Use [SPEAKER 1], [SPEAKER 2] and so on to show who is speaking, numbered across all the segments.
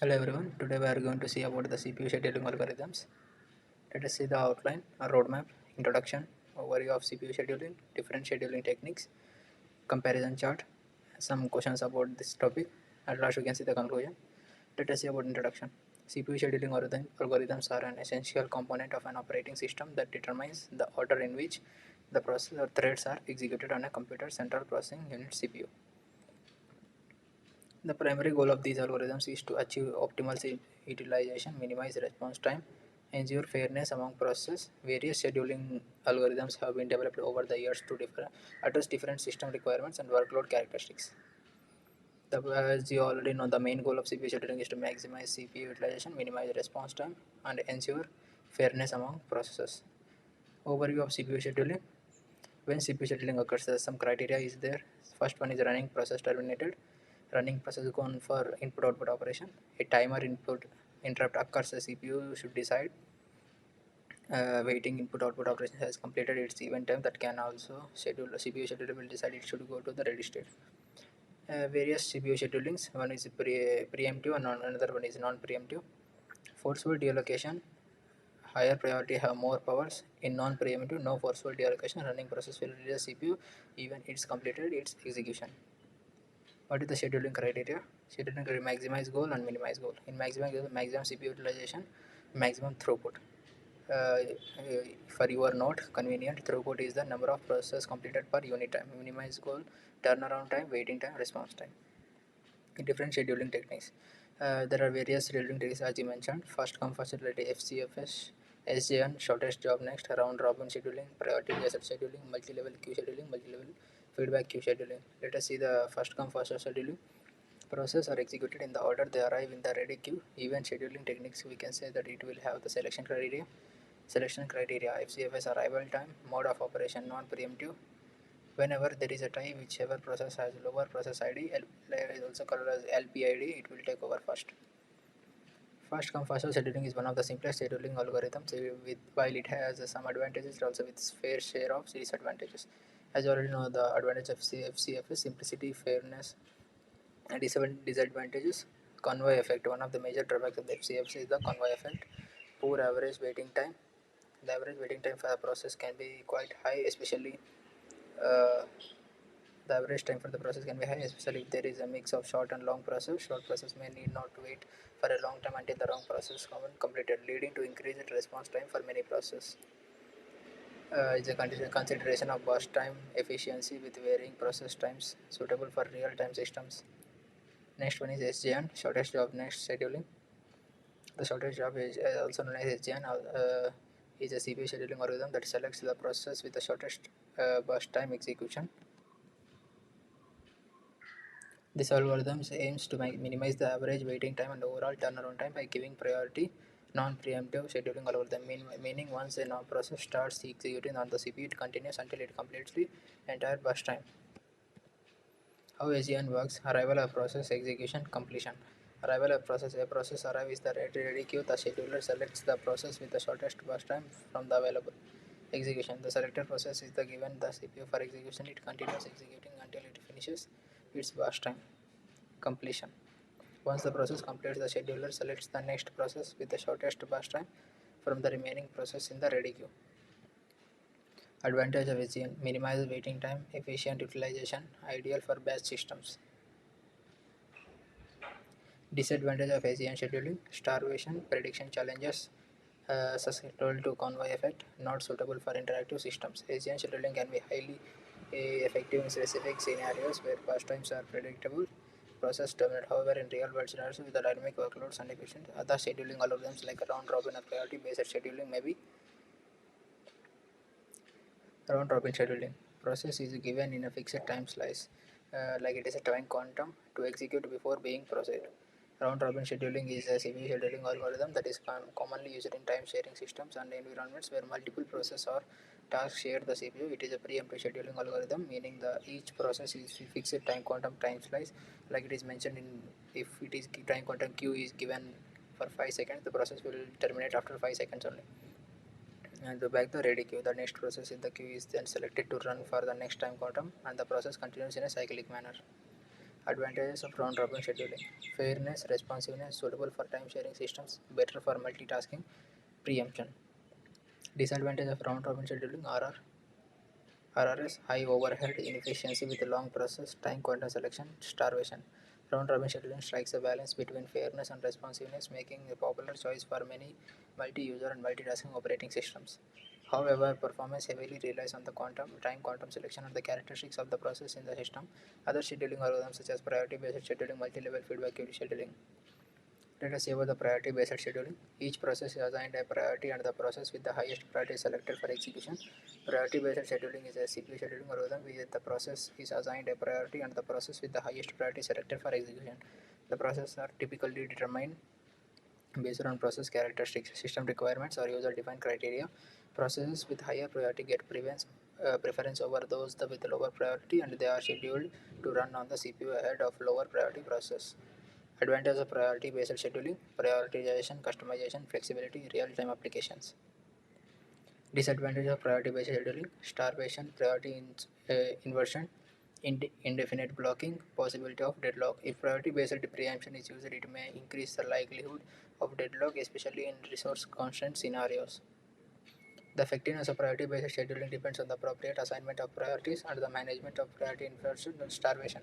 [SPEAKER 1] Hello everyone, today we are going to see about the CPU scheduling algorithms. Let us see the outline, a roadmap, introduction, overview of CPU scheduling, different scheduling techniques, comparison chart, some questions about this topic. At last we can see the conclusion. Let us see about introduction. CPU scheduling algorithms are an essential component of an operating system that determines the order in which the processor threads are executed on a computer central processing unit CPU. The primary goal of these algorithms is to achieve optimal utilization, minimize response time, ensure fairness among processes. Various scheduling algorithms have been developed over the years to address different system requirements and workload characteristics. As you already know, the main goal of CPU scheduling is to maximize CPU utilization, minimize response time, and ensure fairness among processes. Overview of CPU scheduling. When CPU scheduling occurs, some criteria is there. First one is running process terminated. Running process gone for input output operation. A timer input interrupt occurs, the CPU should decide waiting input output operation has completed its event time. That can also schedule, CPU scheduler will decide it should go to the ready state. Various CPU schedulings, one is preemptive and another one is non-preemptive. Forceful deallocation, higher priority have more powers. In non-preemptive, no forceful deallocation, running process will release CPU even it's completed its execution. What is the scheduling criteria? Scheduling criteria maximize goal and minimize goal. In maximum goal, maximum CPU utilization, maximum throughput. Uh, for your note, convenient throughput is the number of processes completed per unit time. Minimize goal, turnaround time, waiting time, response time. Different scheduling techniques. There are various scheduling techniques as you mentioned. First come first served FCFS, SJN, shortest job next, round robin scheduling, priority based scheduling, multi-level queue scheduling, multi-level feedback queue scheduling. Let us see the first come first served scheduling. Process are executed in the order they arrive in the ready queue. Event scheduling techniques, we can say that it will have the selection criteria. Selection criteria, FCFS arrival time, mode of operation, non-preemptive. Whenever there is a tie, whichever process has lower process ID, is also called as LPID, it will take over first. First come first served scheduling is one of the simplest scheduling algorithms. While it has some advantages, it also with fair share of disadvantages. As you already know, the advantage of CFCF is simplicity, fairness, and disadvantages. Convoy effect. One of the major drawbacks of the FCFC is the convoy effect. Poor average waiting time. The average waiting time for a process can be quite high, especially uh, the average time for the process can be high, especially if there is a mix of short and long process. Short process may need not to wait for a long time until the long process is completed, leading to increased response time for many processes. Is a consideration of burst time efficiency with varying process times suitable for real-time systems. Next one is SJN, shortest job next scheduling. The shortest job is also known as SJN, is a CPU scheduling algorithm that selects the process with the shortest burst time execution. This algorithm aims to minimize the average waiting time and overall turnaround time by giving priority non-preemptive scheduling algorithm, meaning once a process starts executing on the CPU, it continues until it completes the entire burst time. How ASEAN works: arrival of process, execution, completion. Arrival of process: a process arrives is the ready queue. The scheduler selects the process with the shortest burst time from the available. Execution: the selected process is the given the CPU for execution. It continues executing until it finishes its burst time. Completion: once the process completes, the scheduler selects the next process with the shortest burst time from the remaining process in the ready queue. Advantage of ASEAN: minimize waiting time, efficient utilization, ideal for batch systems. Disadvantage of ASEAN scheduling: starvation, prediction challenges, susceptible to convoy effect, not suitable for interactive systems. ASEAN scheduling can be highly effective in specific scenarios where past times are predictable. Process terminate. However, in real world scenarios with the dynamic workloads and efficient, other scheduling algorithms like round robin or priority based scheduling may be round robin scheduling. Process is given in a fixed time slice, like it is a time quantum to execute before being processed. Round robin scheduling is a CPU scheduling algorithm that is commonly used in time sharing systems and environments where multiple processes or tasks share the CPU. It is a preemptive scheduling algorithm, meaning the each process is fixed time quantum time slice, like it is mentioned in if it is time quantum q is given for 5 seconds, the process will terminate after 5 seconds only. And to back the ready queue, the next process in the queue is then selected to run for the next time quantum, and the process continues in a cyclic manner. Advantages of round-robin scheduling: fairness, responsiveness, suitable for time-sharing systems, better for multitasking, preemption. Disadvantage of round-robin scheduling: RRS, high overhead, inefficiency with long process, time quantum selection, starvation. Round-robin scheduling strikes a balance between fairness and responsiveness, making a popular choice for many multi-user and multitasking operating systems. However, performance heavily relies on the time quantum selection and the characteristics of the process in the system. Other scheduling algorithms such as priority-based scheduling, multi-level feedback queue scheduling. Let us see about the priority-based scheduling. Each process is assigned a priority and the process with the highest priority is selected for execution. Priority-based scheduling is a CPU scheduling algorithm where the process is assigned a priority and the process with the highest priority is selected for execution. The processes are typically determined based on process characteristics, system requirements, or user-defined criteria. Processes with higher priority get preference over those with lower priority, and they are scheduled to run on the CPU ahead of lower priority process. Advantage of priority-based scheduling: prioritization, customization, flexibility, real-time applications. Disadvantage of priority-based scheduling: starvation, inversion, indefinite blocking, possibility of deadlock. If priority-based preemption is used, it may increase the likelihood of deadlock, especially in resource-constrained scenarios. The effectiveness of priority-based scheduling depends on the appropriate assignment of priorities and the management of priority inversion and starvation.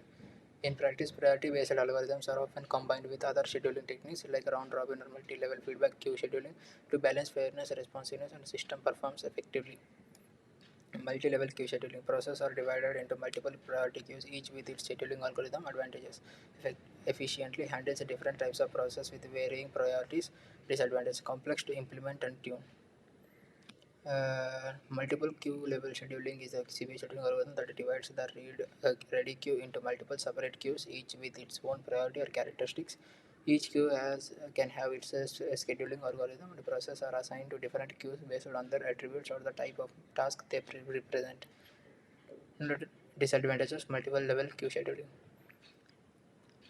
[SPEAKER 1] In practice, priority-based algorithms are often combined with other scheduling techniques like round-robin or multi-level feedback queue scheduling to balance fairness, responsiveness, and system performs effectively. Multi-level queue scheduling processes are divided into multiple priority queues, each with its scheduling algorithm advantages. Efficiently handles different types of process with varying priorities. Disadvantages: complex to implement and tune. Multiple queue level scheduling is a CPU scheduling algorithm that divides the ready queue into multiple separate queues, each with its own priority or characteristics. Each queue can have its scheduling algorithm, and processes are assigned to different queues based on their attributes or the type of task they represent. Disadvantages: multiple level queue scheduling.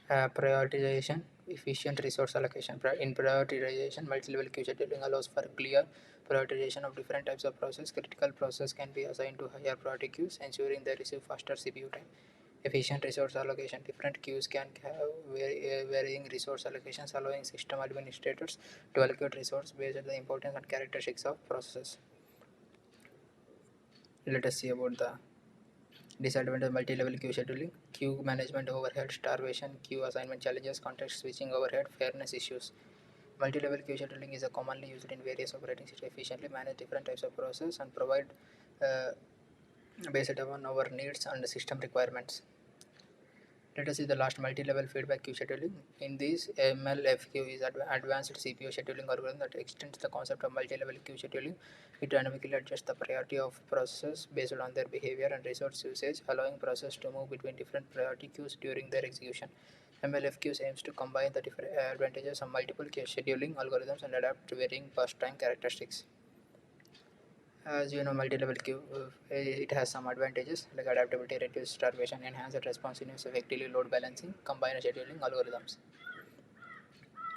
[SPEAKER 1] Prioritization, efficient resource allocation. In prioritization, multi-level queue scheduling allows for clear prioritization of different types of process. Critical process can be assigned to higher priority queues, ensuring they receive faster CPU time. Efficient resource allocation. Different queues can have varying resource allocations, allowing system administrators to allocate resources based on the importance and characteristics of processes. Let us see about the disadvantage of multi-level queue scheduling: queue management overhead, starvation, queue assignment challenges, context switching overhead, fairness issues. Multi-level queue scheduling is commonly used in various operating systems to efficiently manage different types of process and provide uh, based on our needs and system requirements. Let us see the last: multi-level feedback queue scheduling. In this, MLFQ is advanced CPU scheduling algorithm that extends the concept of multi-level queue scheduling. It dynamically adjusts the priority of processes based on their behavior and resource usage, allowing processes to move between different priority queues during their execution. MLFQs aims to combine the different advantages of multiple queue scheduling algorithms and adapt to varying burst time characteristics. As you know, multi-level queue, it has some advantages like adaptability, reduced starvation, enhanced responsiveness, effectively load balancing, combined scheduling algorithms.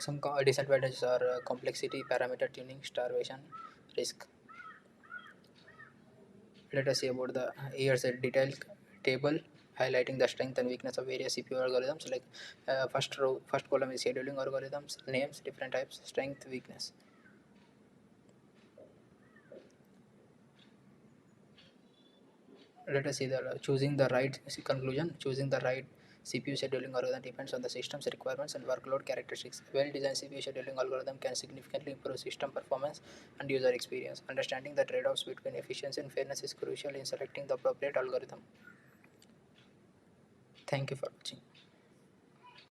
[SPEAKER 1] Some disadvantages are complexity, parameter tuning, starvation, risk. Let us see about the here's a detailed table highlighting the strength and weakness of various CPU algorithms. Like first column is scheduling algorithms, names, different types, strength, weakness. Let us see the choosing the right conclusion. Choosing the right CPU scheduling algorithm depends on the system's requirements and workload characteristics. Well-designed CPU scheduling algorithm can significantly improve system performance and user experience. Understanding the trade-offs between efficiency and fairness is crucial in selecting the appropriate algorithm. Thank you for watching.